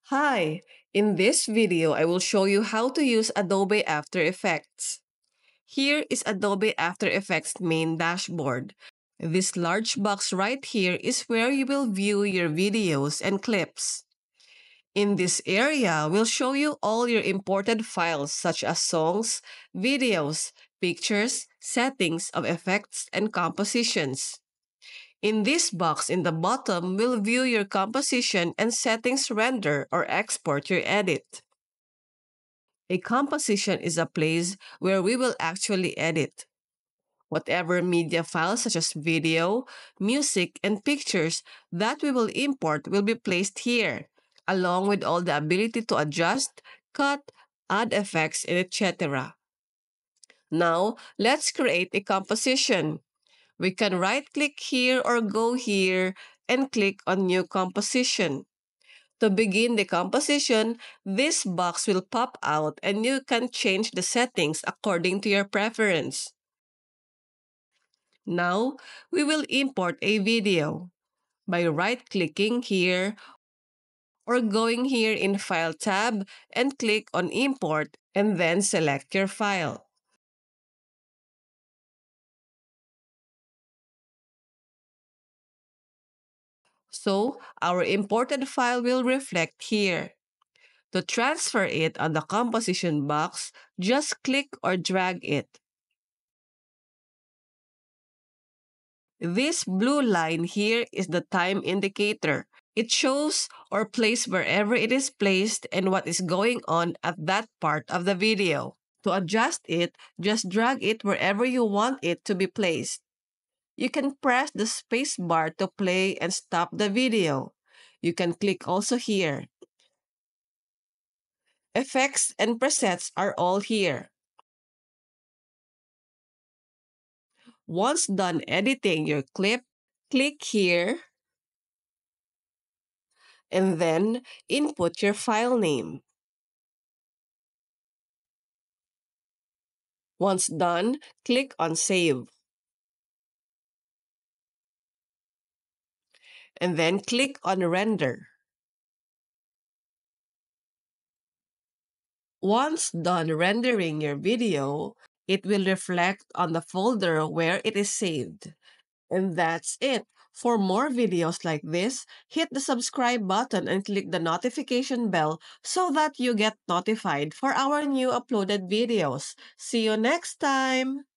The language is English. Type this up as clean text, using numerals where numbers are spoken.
Hi! In this video, I will show you how to use Adobe After Effects. Here is Adobe After Effects main dashboard. This large box right here is where you will view your videos and clips. In this area, we'll show you all your imported files such as songs, videos, pictures, settings of effects, and compositions. In this box in the bottom, we'll view your composition and settings render or export your edit. A composition is a place where we will actually edit. Whatever media files such as video, music, and pictures that we will import will be placed here, along with all the ability to adjust, cut, add effects, and etc. Now, let's create a composition. We can right-click here or go here and click on New Composition. To begin the composition, this box will pop out and you can change the settings according to your preference. Now, we will import a video by right-clicking here or going here in File tab and click on Import and then select your file. So, our imported file will reflect here. To transfer it on the composition box, just click or drag it. This blue line here is the time indicator. It shows or places wherever it is placed and what is going on at that part of the video. To adjust it, just drag it wherever you want it to be placed. You can press the space bar to play and stop the video. You can click also here. Effects and presets are all here. Once done editing your clip, click here and then input your file name. Once done, click on Save. And then click on Render. Once done rendering your video, it will reflect on the folder where it is saved. And that's it. For more videos like this, hit the subscribe button and click the notification bell so that you get notified for our new uploaded videos. See you next time!